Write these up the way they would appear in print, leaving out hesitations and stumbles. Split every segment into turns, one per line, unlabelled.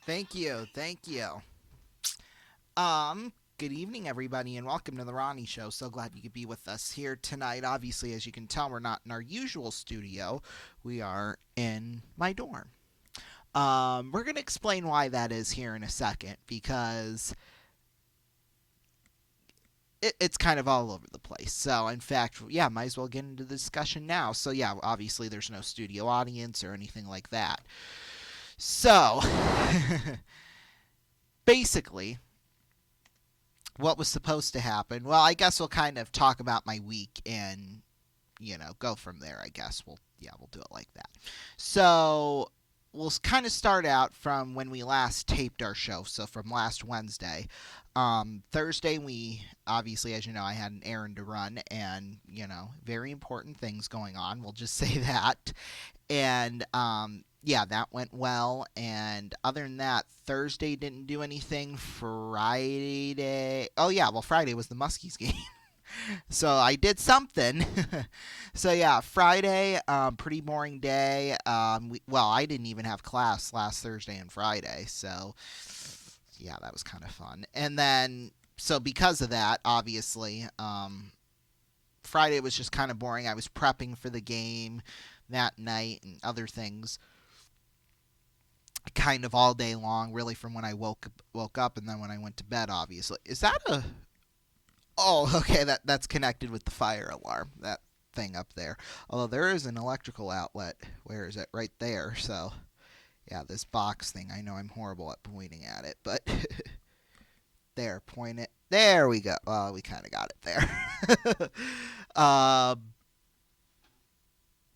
Thank you. Thank you. Good evening, everybody, and welcome to the Ronnie Show. So glad you could be with us here tonight. Obviously, as you can tell, we're not in our usual studio. We are in my dorm. We're going to explain why that is here in a second because it's kind of all over the place. So, in fact, yeah, might as well get into the discussion now. So, yeah, obviously, there's no studio audience or anything like that. So, basically, what was supposed to happen. Well, I guess we'll kind of talk about my week and go from there. I guess we'll do it like that. So we'll kind of start out from when we last taped our show. So from last Wednesday. Thursday, we obviously, as you know, I had an errand to run and, very important things going on. We'll just say that. And yeah, that went well. And other than that, Thursday didn't do anything. Friday, oh yeah, well Friday was the Muskies game, so I did something. So yeah, Friday, pretty boring day. I didn't even have class last Thursday and Friday, so yeah, that was kind of fun. And then so because of that, obviously, Friday was just kind of boring. I was prepping for the game that night and other things kind of all day long, really from when I woke up and then when I went to bed. Obviously, is that a? Oh, okay. That's connected with the fire alarm. That thing up there. Although there is an electrical outlet. Where is it? Right there. So yeah, this box thing. I know I'm horrible at pointing at it, but there, point it. There we go. Well, we kind of got it there. um,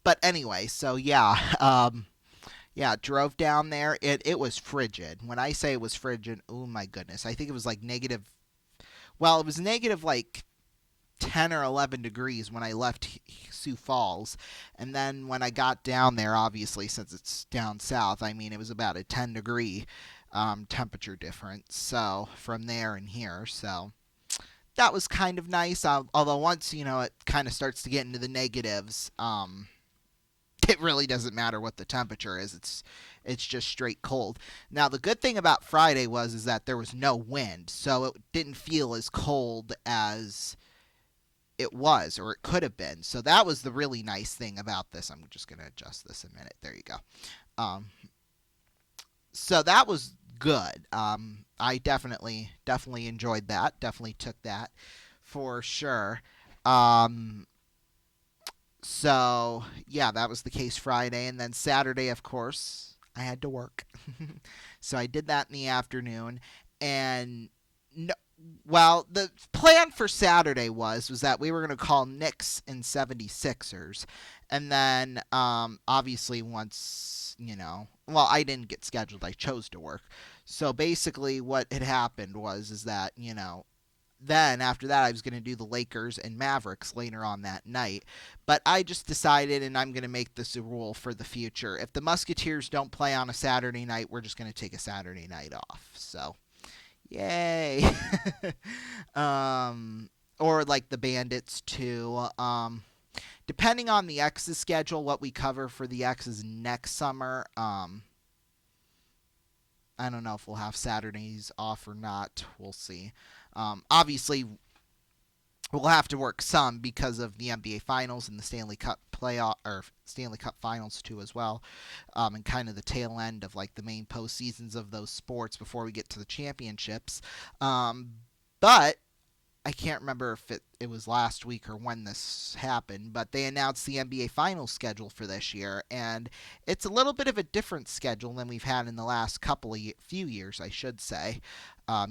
but anyway, so yeah. Yeah, drove down there. It was frigid. When I say it was frigid, oh my goodness. I think it was like negative. Well, it was negative like 10 or 11 degrees when I left Sioux Falls. And then when I got down there, obviously, since it's down south, I mean, it was about a 10-degree temperature difference. So from there and here. So that was kind of nice. Although once, it kind of starts to get into the negatives, it really doesn't matter what the temperature is. It's just straight cold. Now the good thing about Friday is that there was no wind, so it didn't feel as cold as it was or it could have been. So that was the really nice thing about this. I'm just gonna adjust this a minute. There you go. Um, so that was good. I definitely enjoyed that. Definitely took that for sure. Um, so yeah, that was the case Friday, and then Saturday, of course, I had to work. So I did that in the afternoon, and no, well, the plan for Saturday was that we were going to call Knicks and 76ers, and then obviously once well, I didn't get scheduled. I chose to work. So basically, what had happened is that then after that I was going to do the Lakers and Mavericks later on that night. But I just decided, and I'm going to make this a rule for the future, if the Musketeers don't play on a Saturday night, we're just going to take a Saturday night off. So, yay. um, or like the Bandits too. Depending on the X's schedule, what we cover for the X's next summer. I don't know if we'll have Saturdays off or not. We'll see. Obviously, we'll have to work some because of the NBA Finals and the Stanley Cup playoff or Stanley Cup Finals too as well, and kind of the tail end of like the main postseasons of those sports before we get to the championships. But I can't remember if it was last week or when this happened, but they announced the NBA Finals schedule for this year, and it's a little bit of a different schedule than we've had in the last few years, I should say,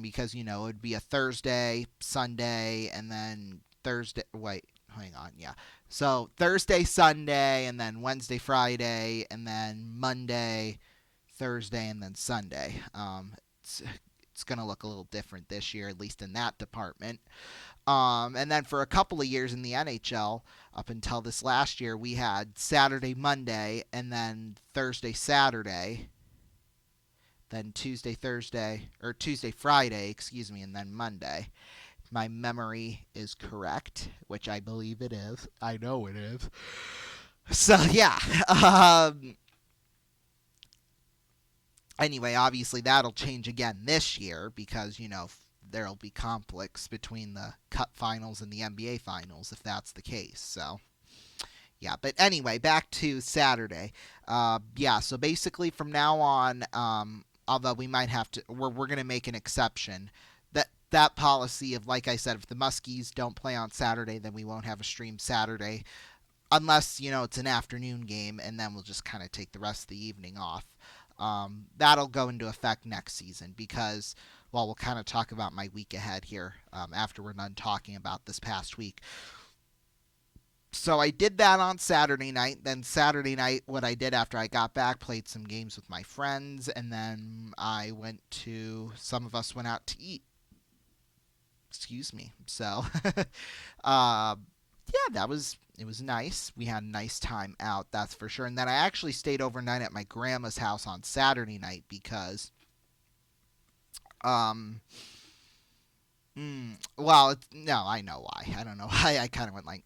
because it would be a Thursday, Sunday, and then Thursday. Wait, hang on, yeah. So Thursday, Sunday, and then Wednesday, Friday, and then Monday, Thursday, and then Sunday. It's going to look a little different this year, at least in that department. And then for a couple of years in the NHL, up until this last year, we had Saturday, Monday, and then Thursday, Saturday, then Tuesday, Thursday, or Tuesday, Friday, excuse me, and then Monday. My memory is correct, which I believe it is. I know it is. So, yeah. Anyway, obviously that'll change again this year because, there'll be conflicts between the Cup finals and the NBA finals if that's the case. So, yeah, but anyway, back to Saturday. Yeah, so basically from now on, although we might have to, we're going to make an exception. That policy of, like I said, if the Muskies don't play on Saturday, then we won't have a stream Saturday unless it's an afternoon game, and then we'll just kind of take the rest of the evening off. That'll go into effect next season because, well, we'll kind of talk about my week ahead here after we're done talking about this past week. So I did that on Saturday night. Then Saturday night, what I did after I got back, played some games with my friends, and then some of us went out to eat. Excuse me. So, yeah, it was nice. We had a nice time out, that's for sure. And then I actually stayed overnight at my grandma's house on Saturday night because, no, I know why. I don't know why. I kind of went like,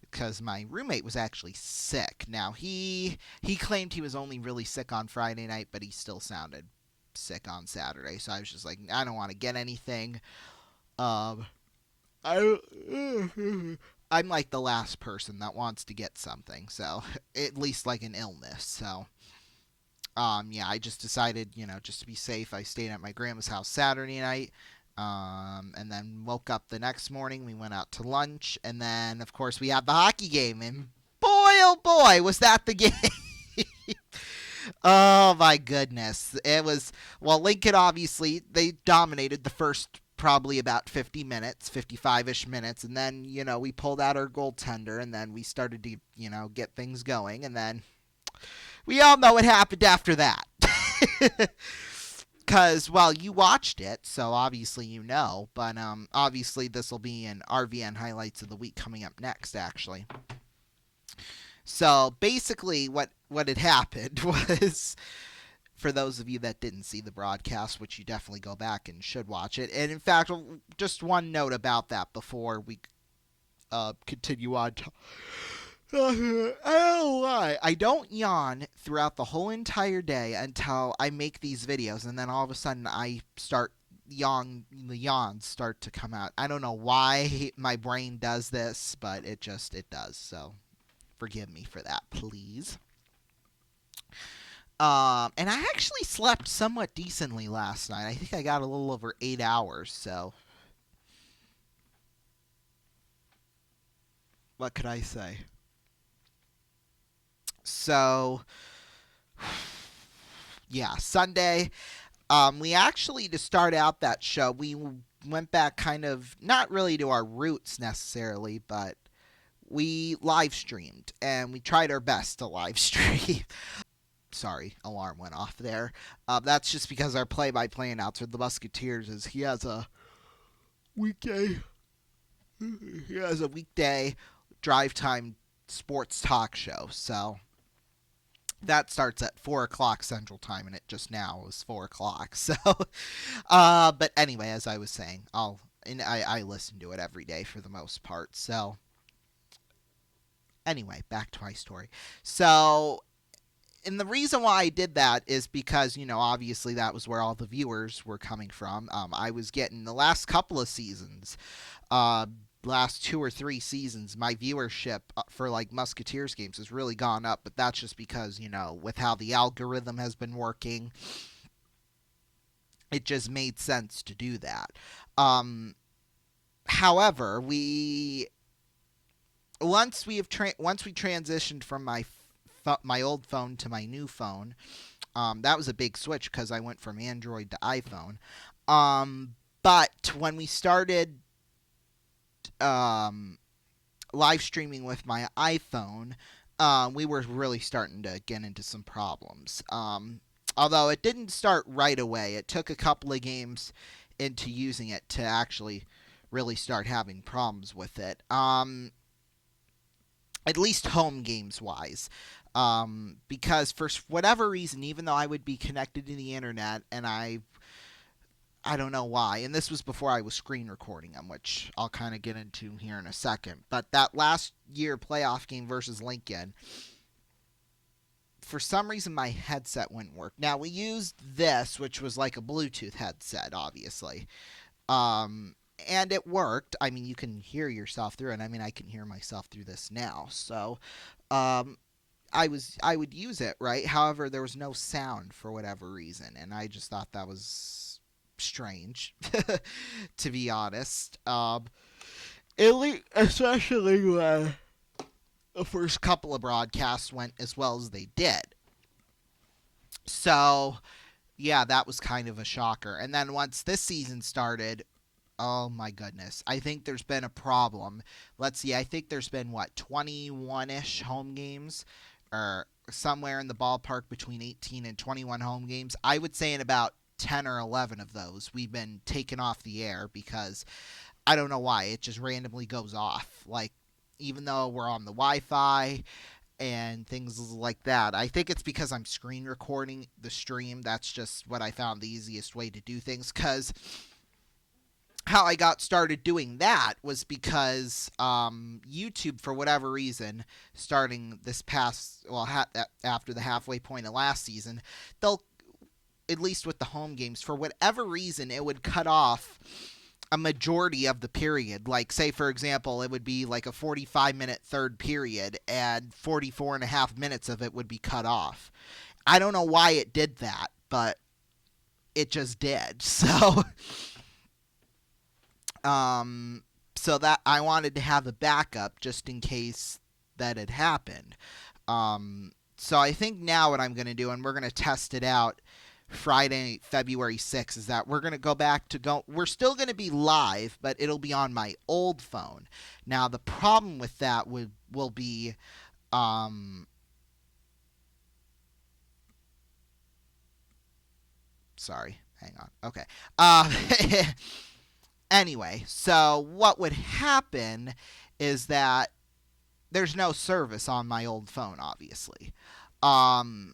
because my roommate was actually sick. Now he claimed he was only really sick on Friday night, but he still sounded sick on Saturday. So I was just like, I don't want to get anything. I I'm like the last person that wants to get something, so at least like an illness. So yeah, I just decided, just to be safe, I stayed at my grandma's house Saturday night. And then woke up the next morning. We went out to lunch, and then of course we had the hockey game, and boy, oh boy, was that the game! Oh my goodness, it was. Well, Lincoln obviously they dominated the first probably about 50 minutes, 55-ish minutes, and then we pulled out our goaltender, and then we started to get things going, and then we all know what happened after that. Because, well, you watched it, so obviously you know. But obviously this will be in RVN Highlights of the Week coming up next, actually. So basically what had happened was, for those of you that didn't see the broadcast, which you definitely go back and should watch it. And in fact, just one note about that before we continue on. I don't lie. I don't yawn throughout the whole entire day until I make these videos, and then all of a sudden I start the yawns start to come out. I don't know why my brain does this, but it does. So forgive me for that, please. And I actually slept somewhat decently last night. I think I got a little over 8 hours. So what could I say? So, yeah, Sunday. We actually, to start out that show, we went back kind of, not really to our roots necessarily, but we live streamed, and we tried our best to live stream. Sorry, alarm went off there. That's just because our play-by-play announcer, the Musketeers, he has a weekday drive time sports talk show. So that starts at 4 o'clock Central Time, and it just now is 4 o'clock. So, but anyway, as I was saying, I listen to it every day for the most part. So, anyway, back to my story. So, and the reason why I did that is because, obviously that was where all the viewers were coming from. I was getting the last couple of seasons, last 2 or 3 seasons, my viewership for like Musketeers games has really gone up, but that's just because, with how the algorithm has been working, it just made sense to do that. However, once we transitioned from my old phone to my new phone, that was a big switch because I went from Android to iPhone. But when we started live streaming with my iPhone, we were really starting to get into some problems. Although it didn't start right away. It took a couple of games into using it to actually really start having problems with it. At least home games wise. Because for whatever reason, even though I would be connected to the internet, and I don't know why, and this was before I was screen recording them, which I'll kind of get into here in a second. But that last year playoff game versus Lincoln, for some reason my headset wouldn't work. Now we used this, which was like a Bluetooth headset, obviously. Um, and it worked. I mean, you can hear yourself through it. I mean, I can hear myself through this now. So, um, I would use it, right? However, there was no sound for whatever reason, and I just thought that was strange, to be honest. Especially when the first couple of broadcasts went as well as they did. So, yeah, that was kind of a shocker. And then once this season started, oh my goodness. I think there's been a problem. Let's see. I think there's been, what, 21-ish home games? Or somewhere in the ballpark between 18 and 21 home games. I would say in about 10 or 11 of those, we've been taken off the air because I don't know why. It just randomly goes off. Like, even though we're on the Wi Fi and things like that. I think it's because I'm screen recording the stream. That's just what I found the easiest way to do things. Because how I got started doing that was because YouTube, for whatever reason, starting this past, well, after the halfway point of last season, they'll, at least with the home games, for whatever reason, it would cut off a majority of the period. Like, say, for example, it would be like a 45-minute third period, and 44 and a half minutes of it would be cut off. I don't know why it did that, but it just did. So that I wanted to have a backup just in case that had happened. So I think now what I'm going to do, and we're going to test it out Friday, February 6th, is that we're going to go back to we're still going to be live, but it'll be on my old phone. Now, the problem with that will be, sorry, hang on. Okay. Anyway, so what would happen is that there's no service on my old phone, obviously. Um,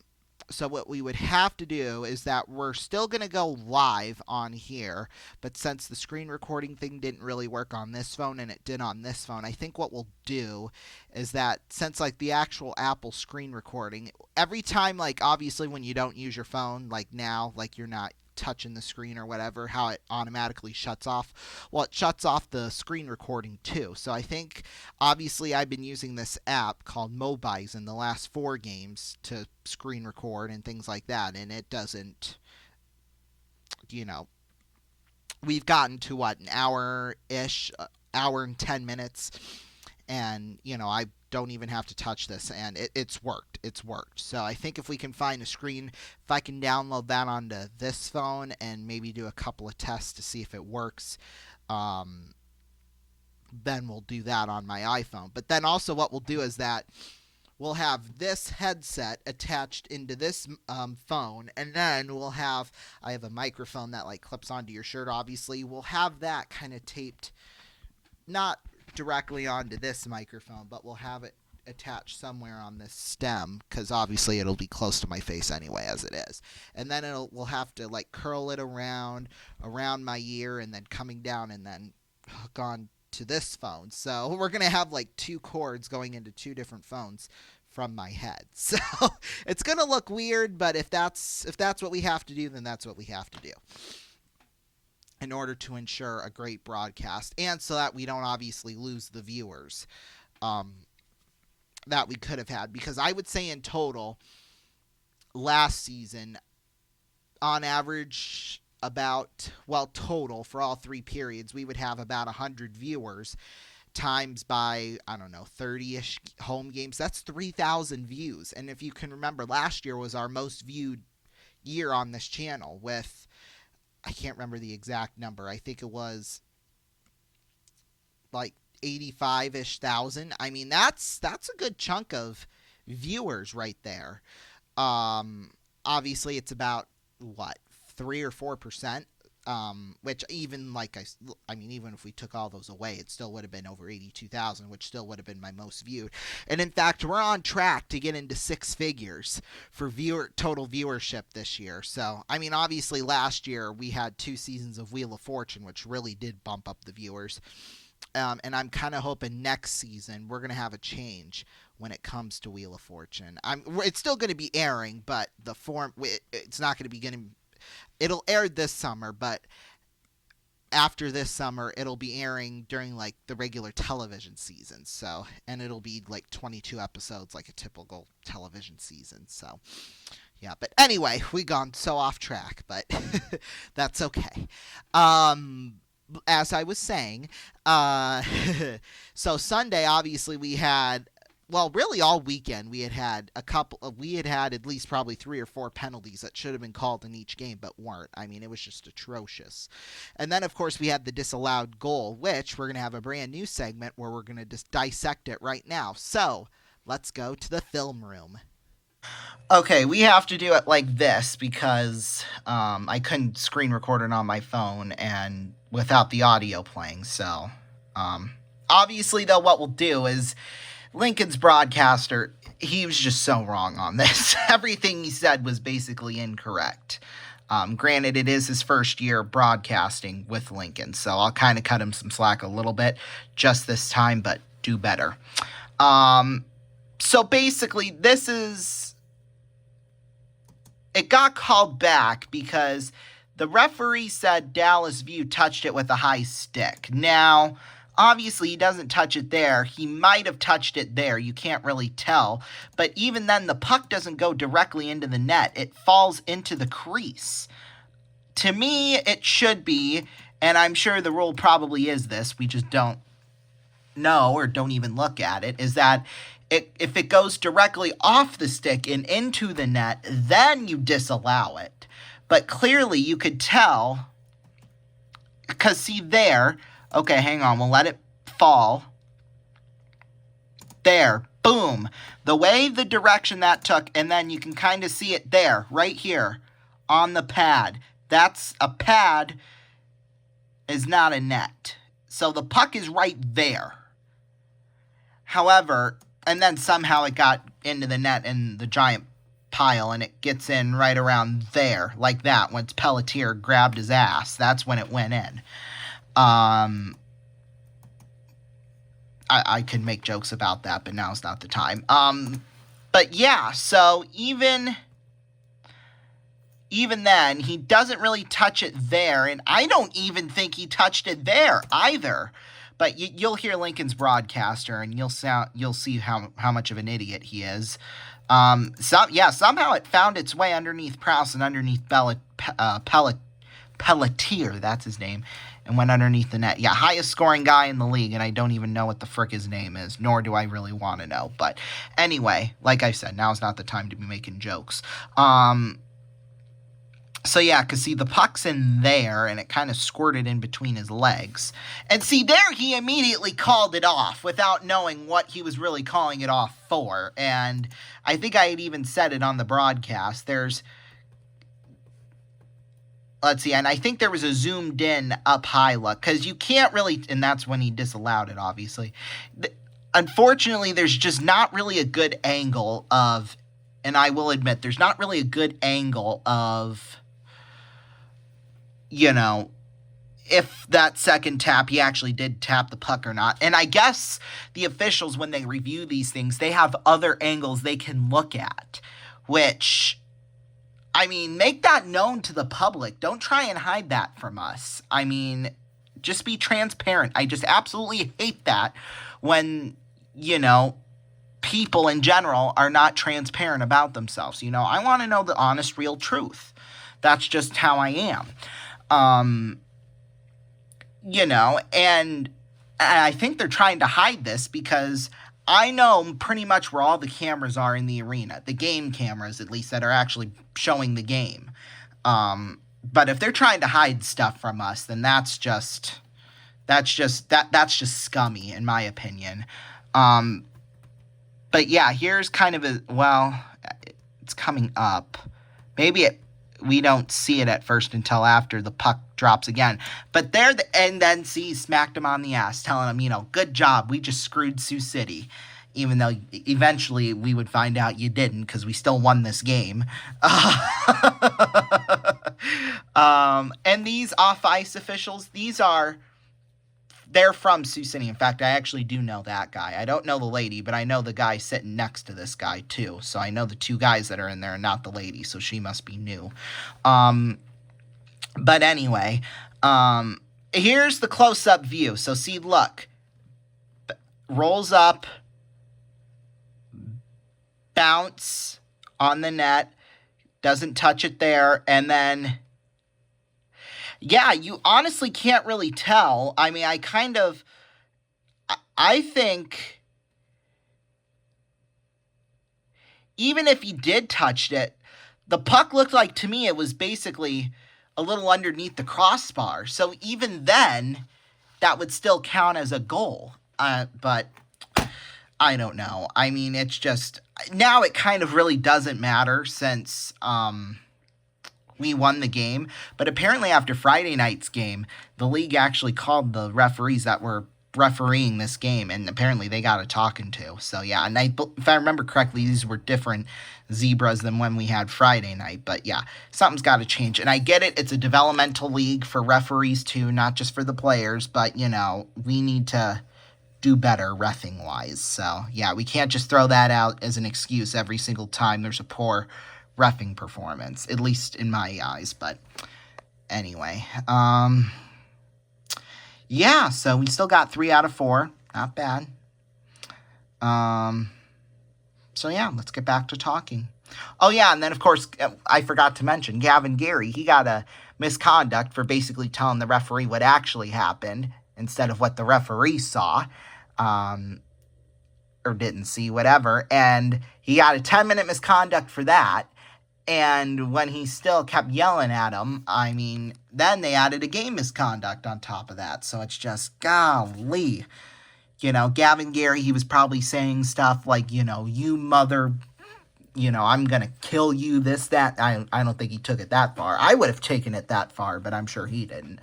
so what we would have to do is that we're still going to go live on here, but since the screen recording thing didn't really work on this phone and it did on this phone, I think what we'll do is that since like the actual Apple screen recording, every time, like obviously when you don't use your phone, like now, like you're not touching the screen or whatever, how it automatically shuts off. Well, it shuts off the screen recording too. So I think obviously I've been using this app called Mobize in the last 4 games to screen record and things like that, and it doesn't, you know, we've gotten to what, an hour ish, hour and 10 minutes, and I don't even have to touch this, and it's worked. So I think if we can find a screen, if I can download that onto this phone and maybe do a couple of tests to see if it works, then we'll do that on my iPhone. But then also what we'll do is that we'll have this headset attached into this phone, and then I have a microphone that like clips onto your shirt, obviously. We'll have that kind of taped, not directly onto this microphone, but we'll have it attached somewhere on this stem, because obviously it'll be close to my face anyway as it is. And then we'll have to like curl it around my ear, and then coming down and then hook on to this phone. So we're gonna have like 2 cords going into 2 different phones from my head. So it's gonna look weird, but if that's what we have to do, then that's what we have to do in order to ensure a great broadcast, and so that we don't obviously lose the viewers that we could have had. Because I would say in total, last season, on average, total for all 3 periods, we would have about 100 viewers times by, I don't know, 30-ish home games. That's 3,000 views. And if you can remember, last year was our most viewed year on this channel with, I can't remember the exact number. I think it was like 85-ish thousand. I mean, that's a good chunk of viewers right there. Obviously, it's about what, 3 or 4%. Which even even if we took all those away, it still would have been over 82,000, which still would have been my most viewed. And in fact, we're on track to get into 6 figures for total viewership this year. So, I mean, obviously last year we had 2 seasons of Wheel of Fortune, which really did bump up the viewers. And I'm kind of hoping next season we're going to have a change when it comes to Wheel of Fortune. It's still going to be airing, but it's not going to be getting. It'll air this summer, but after this summer, it'll be airing during like the regular television season. So, and it'll be like 22 episodes, like a typical television season. So, yeah. But anyway, we gone so off track, but that's okay. As I was saying, uh, so Sunday, obviously, we had. Well, really, all weekend we had had at least probably 3 or 4 penalties that should have been called in each game, but weren't. I mean, it was just atrocious. And then, of course, we had the disallowed goal, which we're going to have a brand new segment where we're going to just dissect it right now. So, let's go to the film room.
Okay, we have to do it like this because I couldn't screen record it on my phone and without the audio playing. So, obviously, though, what we'll do is Lincoln's broadcaster, he was just so wrong on this. Everything he said was basically incorrect. Granted, it is his first year broadcasting with Lincoln, so I'll kind of cut him some slack a little bit just this time, but do better. So basically, it got called back because the referee said Dallas View touched it with a high stick. Now, obviously, he doesn't touch it there. He might have touched it there. You can't really tell. But even then, the puck doesn't go directly into the net. It falls into the crease. To me, it should be, and I'm sure the rule probably is this, we just don't know or don't even look at it, is that if it goes directly off the stick and into the net, then you disallow it. But clearly, you could tell, because see there, okay, hang on. We'll let it fall. There. Boom. The way the direction that took, and then you can kind of see it there, right here, on the pad. That's a pad, is not a net. So the puck is right there. However, and then somehow it got into the net in the giant pile, and it gets in right around there, like that, once Pelletier grabbed his ass. That's when it went in. I could make jokes about that, but now's not the time. But yeah, so even then, he doesn't really touch it there, and I don't even think he touched it there either. But you'll hear Lincoln's broadcaster, and you'll see how much of an idiot he is. Somehow it found its way underneath Prowse and underneath Pelletier, that's his name, and went underneath the net. Yeah, highest scoring guy in the league, and I don't even know what the frick his name is, nor do I really want to know. But anyway, like I said, now's not the time to be making jokes. So yeah, because see, the puck's in there, and it kind of squirted in between his legs. And see, there he immediately called it off without knowing what he was really calling it off for. And I think I had even said it on the broadcast. Let's see, and I think there was a zoomed in up high look, because you can't really, and that's when he disallowed it, obviously. Unfortunately, there's just not really a good angle of, and I will admit, there's not really a good angle of, if that second tap, he actually did tap the puck or not. And I guess the officials, when they review these things, they have other angles they can look at, which, I mean, make that known to the public. Don't try and hide that from us. I mean, just be transparent. I just absolutely hate that when, people in general are not transparent about themselves. I want to know the honest, real truth. That's just how I am. And I think they're trying to hide this because I know pretty much where all the cameras are in the arena, the game cameras at least, that are actually showing the game. But if they're trying to hide stuff from us, then that's just scummy in my opinion. But yeah, here's kind of it's coming up. Maybe we don't see it at first until after the puck drops again. But and then see, smacked him on the ass, telling him, good job, we just screwed Sioux City. Even though eventually we would find out you didn't, because we still won this game. And these off-ice officials, these are They're from Sioux City. In fact, I actually do know that guy. I don't know the lady, but I know the guy sitting next to this guy, too. So I know the two guys that are in there and not the lady, so she must be new. But anyway, here's the close-up view. So see, look. Rolls up, bounce on the net, doesn't touch it there, and then... Yeah, you honestly can't really tell. I mean, I think even if he did touch it, the puck looked like, to me, it was basically a little underneath the crossbar. So even then, that would still count as a goal. But I don't know. I mean, it's just, now it kind of really doesn't matter since, we won the game, but apparently after Friday night's game, the league actually called the referees that were refereeing this game, and apparently they got a talking to. So yeah, and if I remember correctly, these were different zebras than when we had Friday night, but yeah, something's got to change. And I get it, it's a developmental league for referees too, not just for the players, but you know, we need to do better reffing wise. So yeah, we can't just throw that out as an excuse every single time there's a poor reffing performance, at least in my eyes. But anyway, yeah, so we still got 3 out of 4, not bad. So yeah, let's get back to talking. Oh yeah, and then of course I forgot to mention Gavin Gary. He got a misconduct for basically telling the referee what actually happened instead of what the referee saw, or didn't see, whatever, and he got a 10-minute misconduct for that. And when he still kept yelling at him, I mean, then they added a game misconduct on top of that. So it's just, golly. You know, Gavin Gary, he was probably saying stuff like, you know, you mother, you know, I'm going to kill you, this, that. I don't think he took it that far. I would have taken it that far, but I'm sure he didn't.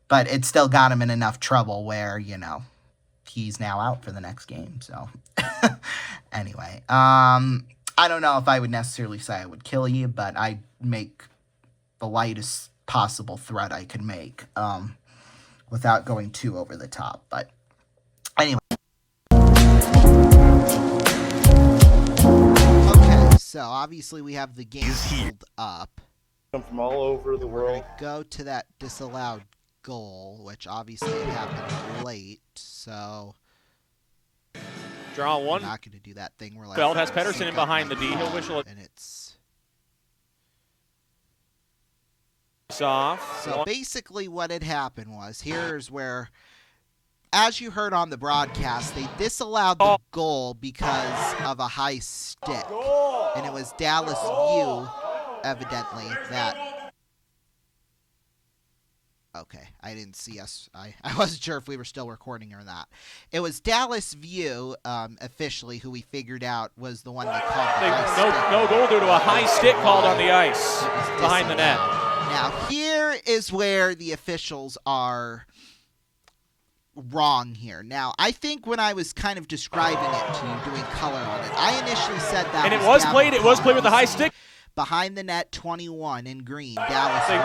But it still got him in enough trouble where, you know, he's now out for the next game. So anyway, I don't know if I would necessarily say I would kill you, but I'd make the lightest possible threat I could make, without going too over the top. But anyway.
Okay, so obviously we have the game pulled up.
Come from all over the world.
Go to that disallowed goal, which obviously it happened late, so...
Draw one.
I'm not going to do that thing where like
Feld has Pedersen in behind the D. He'll whistle it.
And it's
off.
So basically what had happened was, here's where, as you heard on the broadcast, they disallowed the goal because of a high stick. And it was Dallas View, evidently, that... Okay, I didn't see us. I wasn't sure if we were still recording or not. It was Dallas View, officially, who we figured out was the one that called the high stick.
No goal due to a high stick called on the ice behind the net.
Now, here is where the officials are wrong here. Now, I think when I was kind of describing it to you, doing color on it, I initially said that
and it was played with the high stick.
Behind the net, 21 in green, Dallas View.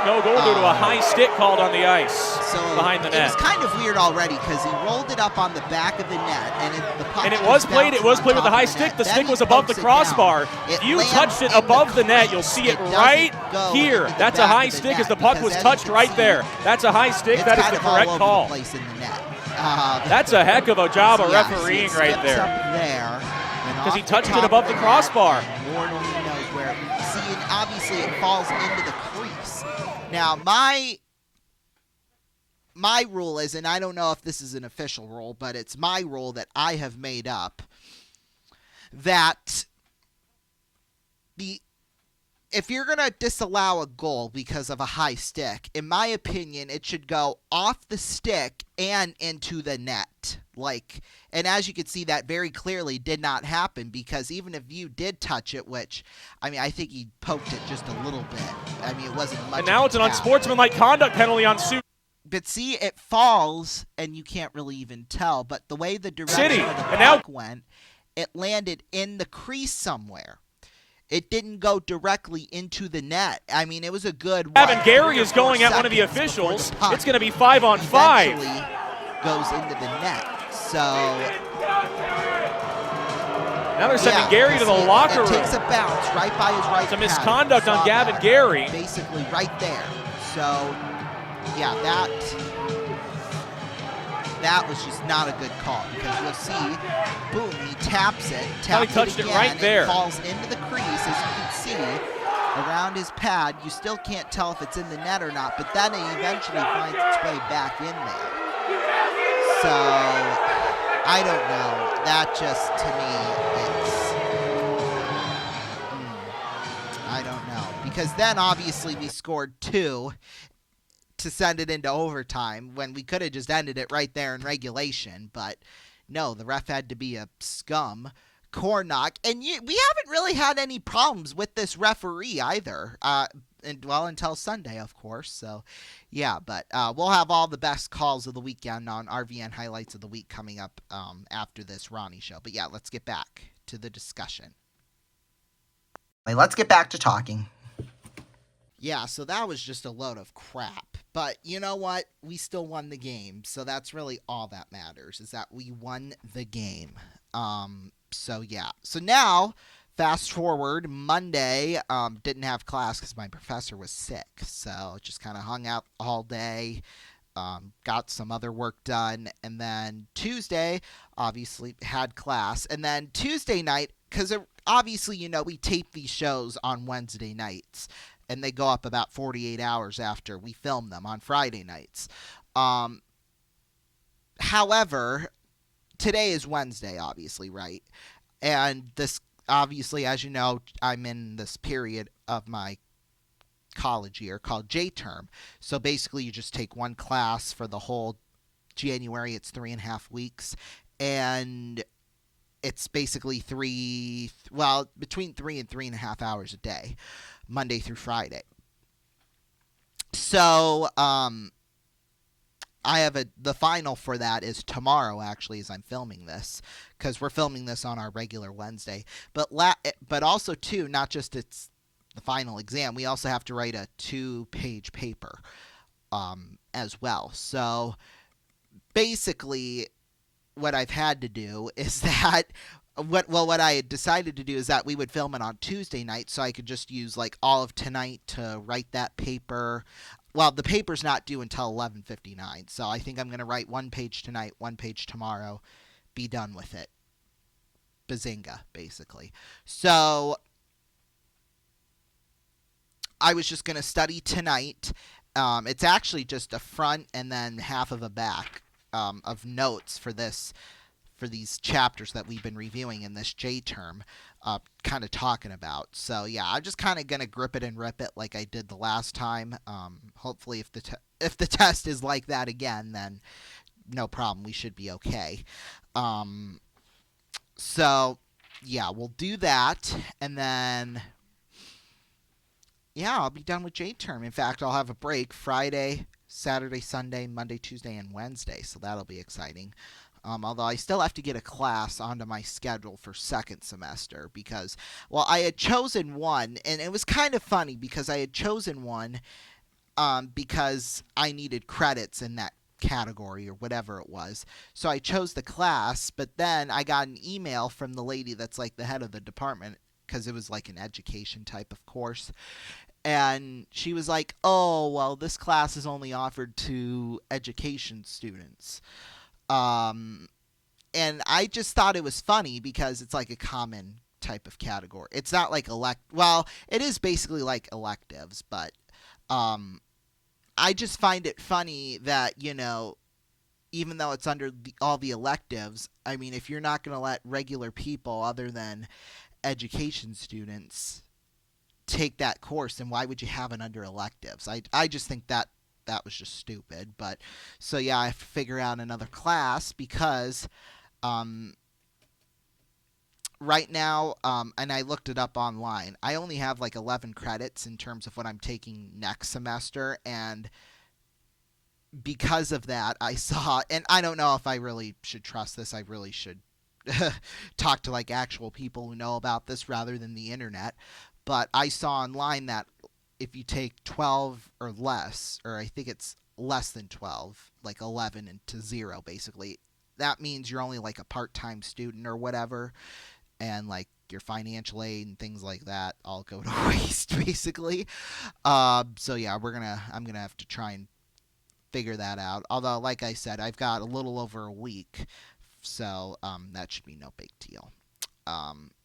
No goal due to a high stick called on the ice behind the net.
It was kind of weird already because he rolled it up on the back of the net, and the puck
and it was played with the high stick. The stick was above the crossbar. If you touched it above the net, you'll see it right here. That's a high stick as the puck was touched right there. That's a high stick. That is the correct call. That's a heck of a job of refereeing right there. Because he touched it above the crossbar.
Lord only knows where. See, and obviously it falls into the crease. Now, my rule is, and I don't know if this is an official rule, but it's my rule that I have made up, that if you're going to disallow a goal because of a high stick, in my opinion, it should go off the stick and into the net. And as you can see, that very clearly did not happen, because even if you did touch it, which, I mean, I think he poked it just a little bit. I mean, it wasn't much.
And now it's an unsportsmanlike conduct penalty on Sioux.
But see, it falls, and you can't really even tell. But the way the direction of the puck went, it landed in the crease somewhere. It didn't go directly into the net. I mean, it was a good one.
Gavin Gary is going at one of the officials. It's going to be 5-on-5.
goes into the net. So
now they're sending Gary to the locker room.
It takes a bounce right by his right.
It's a misconduct on Gavin Gary.
Basically right there. So, yeah, that was just not a good call, because you'll see, boom, he taps it,
he touched it right there.
It falls into the crease, as you can see, around his pad. You still can't tell if it's in the net or not, but then it eventually finds its way back in there. So, I don't know. That just, to me, I don't know. Because then, obviously, we scored 2 to send it into overtime when we could have just ended it right there in regulation. But no, the ref had to be a scum. Cornock. And we haven't really had any problems with this referee either. Until Sunday, of course. So, yeah, but we'll have all the best calls of the weekend on RVN Highlights of the Week coming up after this Ronnie show. But, yeah, let's get back to the discussion.
Let's get back to talking.
Yeah, so that was just a load of crap. But you know what? We still won the game. So that's really all that matters, is that we won the game. So, yeah. So now, fast forward, Monday, didn't have class because my professor was sick. So just kind of hung out all day, got some other work done. And then Tuesday, obviously, had class. And then Tuesday night, because obviously, we tape these shows on Wednesday nights. And they go up about 48 hours after we film them on Friday nights. However, today is Wednesday, obviously, right? And this, obviously, as you know, I'm in this period of my college year called J-term. So basically, you just take one class for the whole January. It's 3.5 weeks. And it's basically between 3 and 3.5 hours a day, Monday through Friday. So, I have the final for that is tomorrow, actually, as I'm filming this, because we're filming this on our regular Wednesday. But also, too, not just it's the final exam, we also have to write a 2-page paper as well. So, basically, what I've had to do is that what I had decided to do is that we would film it on Tuesday night, so I could just use all of tonight to write that paper. Well, the paper's not due until 11:59, so I think I'm going to write 1 page tonight, 1 page tomorrow, be done with it. Bazinga, basically. So I was just going to study tonight. It's actually just a front and then half of a back of notes for these chapters that we've been reviewing in this J-term, kind of talking about. So, yeah, I'm just kind of going to grip it and rip it like I did the last time. Hopefully, if the test is like that again, then no problem. We should be okay. So, yeah, we'll do that. And then, yeah, I'll be done with J-term. In fact, I'll have a break Friday, Saturday, Sunday, Monday, Tuesday, and Wednesday. So that'll be exciting. Although I still have to get a class onto my schedule for second semester because, well, I had chosen one, and it was kind of funny because I had chosen one because I needed credits in that category or whatever it was. So I chose the class, but then I got an email from the lady that's the head of the department because it was an education type of course. And she was like, oh, well, this class is only offered to education students. And I just thought it was funny because it's a common type of category. It's not well, it is basically like electives, but I just find it funny that, even though it's under all the electives, I mean, if you're not going to let regular people other than education students take that course, then why would you have it under electives? I just think that was just stupid. But so yeah, I have to figure out another class because right now, and I looked it up online, I only have 11 credits in terms of what I'm taking next semester, and because of that, I saw, and I don't know if I really should trust this, I really should talk to actual people who know about this rather than the internet, but I saw online that if you take 12 or less, or I think it's less than 12, like 11 and to 0 basically. That means you're only like a part-time student or whatever, and like your financial aid and things like that all go to waste basically. So yeah, I'm gonna have to try and figure that out. Although, like I said, I've got a little over a week, so that should be no big deal.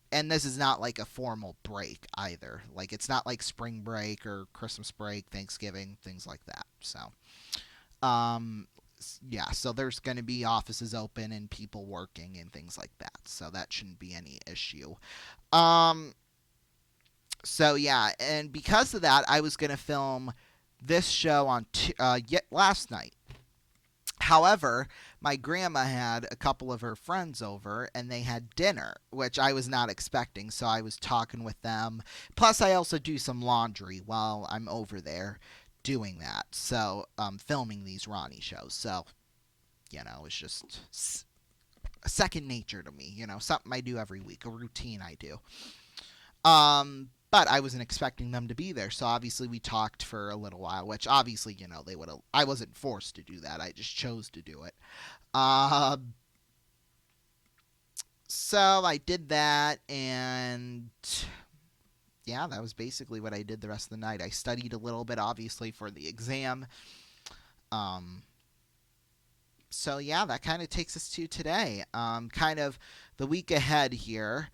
And this is not like a formal break either. Like it's not like spring break or Christmas break, Thanksgiving, things like that. So, um, yeah, so there's going to be offices open and people working and things like that. So that shouldn't be any issue. Um, so yeah, and because of that, I was going to film this show on yet last night. However, my grandma had a couple of her friends over and they had dinner, which I was not expecting. So I was talking with them. Plus, I also do some laundry while I'm over there doing that. So, filming these Ronnie shows. So, it's just second nature to me. Something I do every week, a routine I do. But I wasn't expecting them to be there, so obviously we talked for a little while, which obviously, they would have. I wasn't forced to do that. I just chose to do it. Uh, so I did that, and yeah, that was basically what I did the rest of the night. I studied a little bit, obviously, for the exam. Um, so yeah, that kind of takes us to today. Kind of the week ahead here.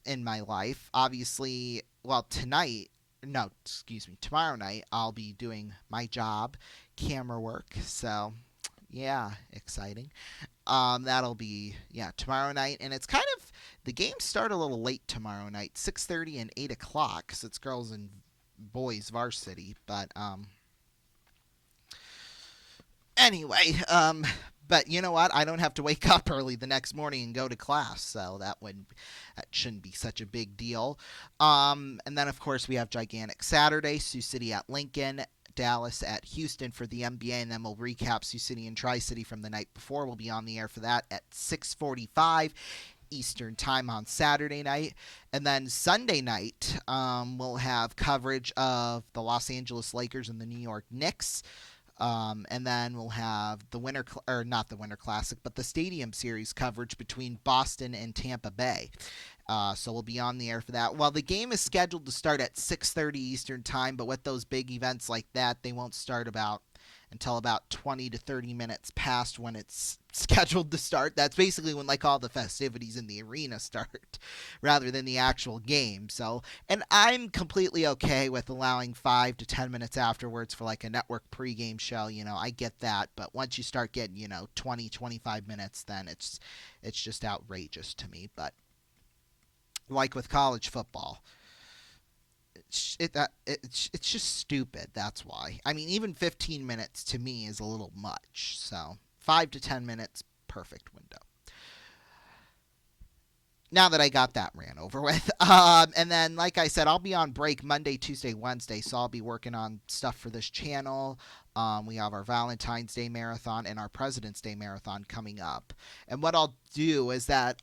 In my life. Obviously, well, tomorrow night, I'll be doing my job, camera work. So, yeah, exciting. That'll be, yeah, tomorrow night. And it's kind of, the games start a little late tomorrow night, 6:30 and 8 o'clock, because it's girls and boys varsity. But, anyway, but you know what? I don't have to wake up early the next morning and go to class, so that shouldn't be such a big deal. And then of course we have gigantic Saturday, Sioux City at Lincoln, Dallas at Houston for the NBA, and then we'll recap Sioux City and Tri-City from the night before. We'll be on the air for that at 6:45 Eastern Time on Saturday night. And then Sunday night, we'll have coverage of the Los Angeles Lakers and the New York Knicks. And then we'll have the or not the Winter Classic, but the Stadium Series coverage between Boston and Tampa Bay. So we'll be on the air for that. Well, the game is scheduled to start at 6:30 Eastern Time, but with those big events like that, they won't start until about 20 to 30 minutes past when it's scheduled to start. That's basically when like all the festivities in the arena start rather than the actual game. So, and I'm completely okay with allowing 5 to 10 minutes afterwards for like a network pregame show. I get that, but once you start getting, 20, 25 minutes, then it's just outrageous to me. But like with college football, it's just stupid. That's why. I mean, even 15 minutes to me is a little much. So 5 to 10 minutes, perfect window. Now that I got that ran over with. And then, like I said, I'll be on break Monday, Tuesday, Wednesday, so I'll be working on stuff for this channel. We have our Valentine's Day Marathon and our President's Day Marathon coming up. And what I'll do is that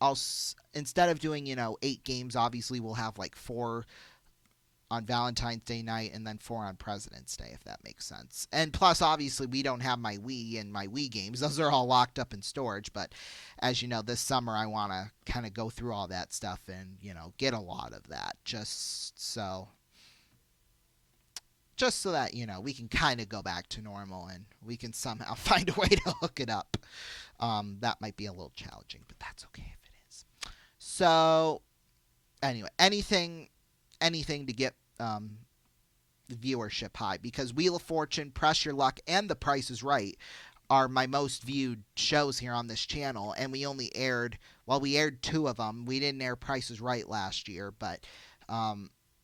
instead of doing, 8 games, obviously we'll have like 4 on Valentine's Day night and then 4 on President's Day, if that makes sense. And plus, obviously, we don't have my Wii and my Wii games. Those are all locked up in storage. But as you know, this summer I want to kind of go through all that stuff and, get a lot of that just so that, we can kind of go back to normal and we can somehow find a way to hook it up. That might be a little challenging, but that's okay if it is. So, anyway, anything to get the viewership high, because Wheel of Fortune, Press Your Luck, and The Price is Right are my most viewed shows here on this channel, and we only aired 2 of them. We didn't air Price is Right last year, but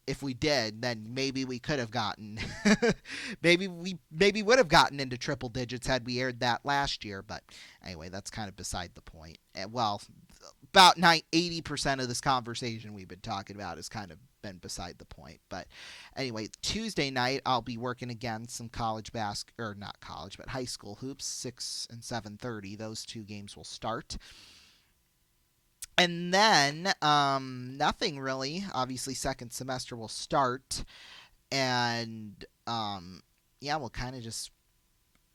if we did, then maybe we could have gotten maybe would have gotten into triple digits had we aired that last year. But anyway, that's kind of beside the point. Well, about 80% of this conversation we've been talking about has kind of been beside the point. But anyway, Tuesday night I'll be working again some not college, but high school hoops, 6 and 7:30. Those 2 games will start. And then nothing really. Obviously, second semester will start, and yeah, we'll kind of just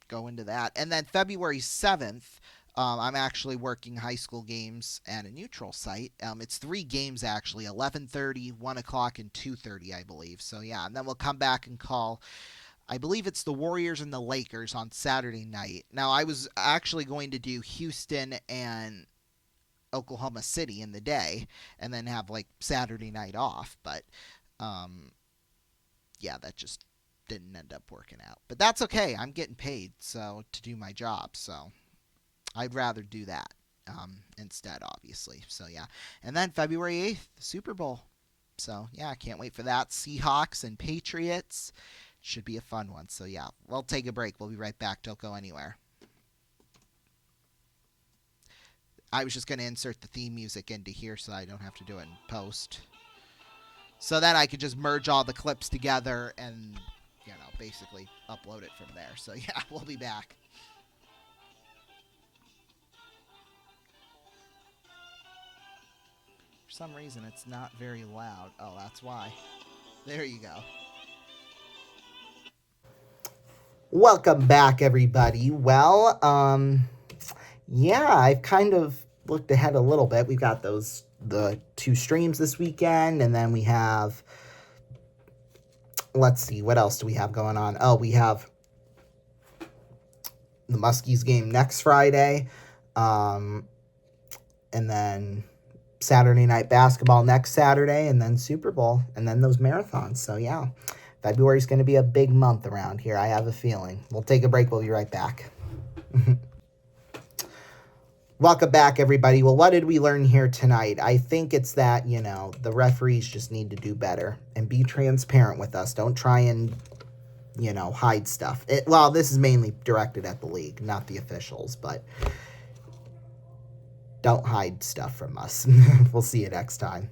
go into that. And then February 7th, I'm actually working high school games at a neutral site. It's 3 games actually, 11:30, 1 o'clock, and 2:30, I believe. So yeah, and then we'll come back and call. I believe it's the Warriors and the Lakers on Saturday night. Now I was actually going to do Houston and Oklahoma City in the day, and then have like Saturday night off. But yeah, that just didn't end up working out. But that's okay. I'm getting paid to do my job, so I'd rather do that instead, obviously. So yeah, and then February 8th, the Super Bowl. So yeah, I can't wait for that. Seahawks and Patriots should be a fun one. So yeah, we'll take a break. We'll be right back. Don't go anywhere. I was just going to insert the theme music into here so I don't have to do it in post. So then I could just merge all the clips together and, basically upload it from there. So yeah, we'll be back. For some reason, it's not very loud. Oh, that's why. There you go.
Welcome back, everybody. Well, yeah, I've kind of looked ahead a little bit. We've got the 2 streams this weekend, and then we have, let's see, what else do we have going on? Oh, we have the Muskies game next Friday, and then Saturday night basketball next Saturday, and then Super Bowl, and then those marathons. So yeah, February's going to be a big month around here, I have a feeling. We'll take a break. We'll be right back. Welcome back, everybody. Well, what did we learn here tonight? I think it's that, the referees just need to do better and be transparent with us. Don't try and, hide stuff. Well, this is mainly directed at the league, not the officials, but don't hide stuff from us. We'll see you next time.